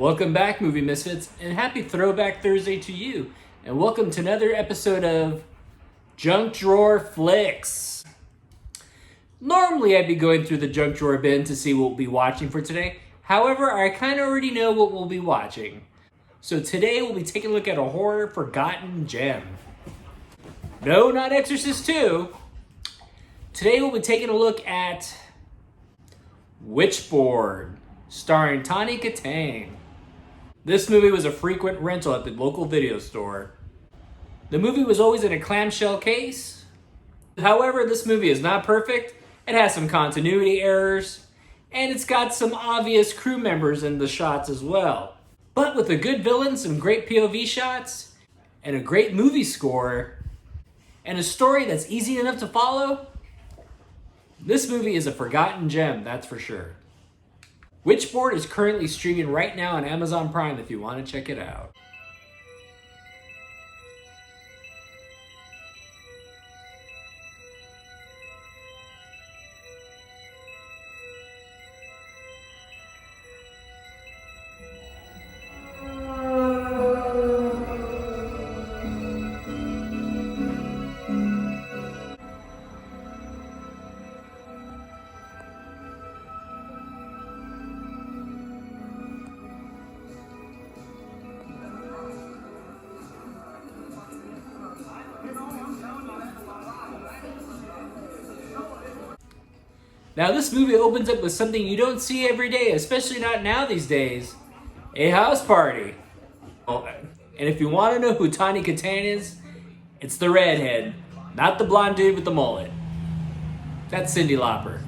Welcome back, Movie Misfits, and happy Throwback Thursday to you. And welcome to another episode of Junk Drawer FLIX. Normally, I'd be going through the junk drawer bin to see what we'll be watching for today. However, I kind of already know what we'll be watching. So today, we'll be taking a look at a horror forgotten gem. No, not Exorcist 2. Today, we'll be taking a look at Witchboard, starring Tawny Katang. This movie was a frequent rental at the local video store. The movie was always in a clamshell case. However, this movie is not perfect. It has some continuity errors, and it's got some obvious crew members in the shots as well. But with a good villain, some great POV shots, and a great movie score, and a story that's easy enough to follow, this movie is a forgotten gem, that's for sure. Witchboard is currently streaming right now on Amazon Prime if you want to check it out. Now this movie opens up with something you don't see every day, especially not now these days. A house party. And if you want to know who Tawny Katang is, it's the redhead, not the blonde dude with the mullet. That's Cyndi Lauper.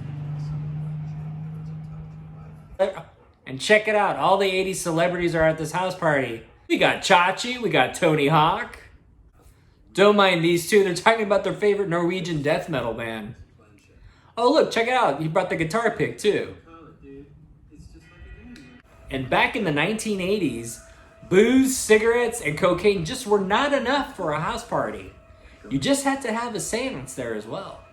And check it out, all the 80s celebrities are at this house party. We got Chachi, we got Tony Hawk. Don't mind these two, they're talking about their favorite Norwegian death metal band. Oh look, check it out, he brought the guitar pick too. And back in the 1980s, booze, cigarettes, and cocaine just were not enough for a house party. You just had to have a seance there as well.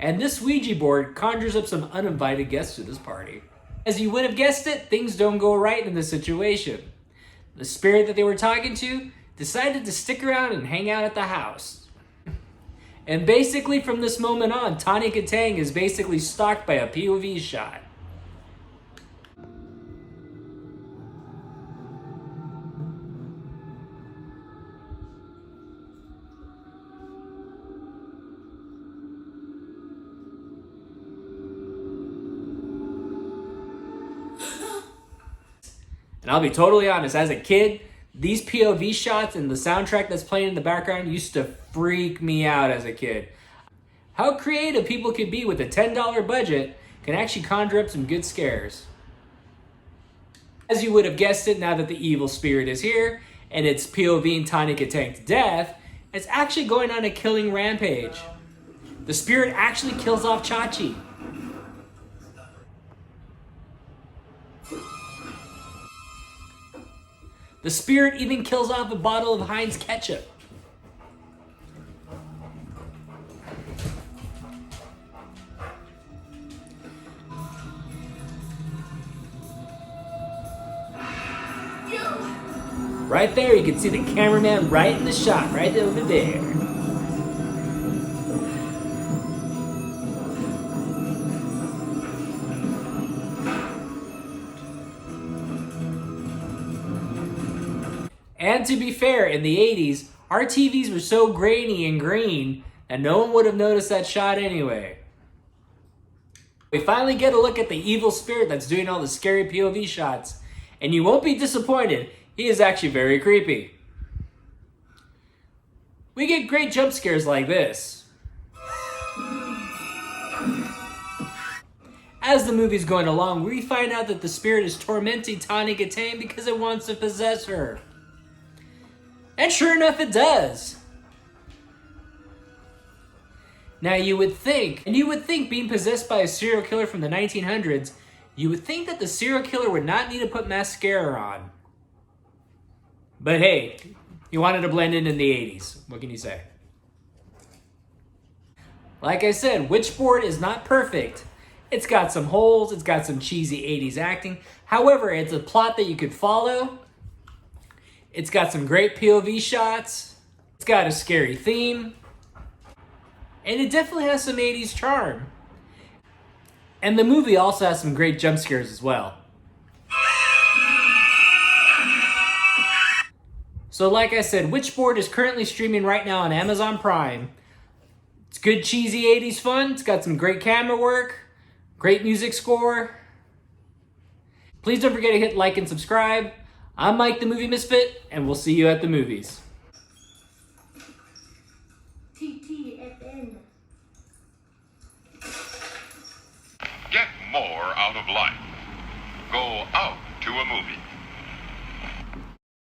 And this Ouija board conjures up some uninvited guests to this party. As you would have guessed it, things don't go right in this situation. The spirit that they were talking to decided to stick around and hang out at the house. And basically from this moment on, Tawny Katang is basically stalked by a POV shot. And I'll be totally honest, as a kid, these POV shots and the soundtrack that's playing in the background used to freak me out as a kid. How creative people could be with a $10 budget can actually conjure up some good scares. As you would have guessed it, now that the evil spirit is here and it's POVing Tawny Katang to death, it's actually going on a killing rampage. The spirit actually kills off Chachi. The spirit even kills off a bottle of Heinz ketchup. Right there, you can see the cameraman right in the shot, right over there. And to be fair, in the 80s, our TVs were so grainy and green that no one would have noticed that shot anyway. We finally get a look at the evil spirit that's doing all the scary POV shots, and you won't be disappointed, he is actually very creepy. We get great jump scares like this. As the movie's going along, we find out that the spirit is tormenting Tawny Katang because it wants to possess her. And sure enough, it does. Now you would think being possessed by a serial killer from the 1900s, you would think that the serial killer would not need to put mascara on. But hey, he wanted to blend in the 80s. What can you say? Like I said, Witchboard is not perfect. It's got some holes, it's got some cheesy 80s acting. However, it's a plot that you could follow. It's got some great POV shots. It's got a scary theme. And it definitely has some 80s charm. And the movie also has some great jump scares as well. So like I said, Witchboard is currently streaming right now on Amazon Prime. It's good cheesy 80s fun. It's got some great camera work, great music score. Please don't forget to hit like and subscribe. I'm Mike the Movie Misfit, and we'll see you at the movies. TTFN. Get more out of life. Go out to a movie.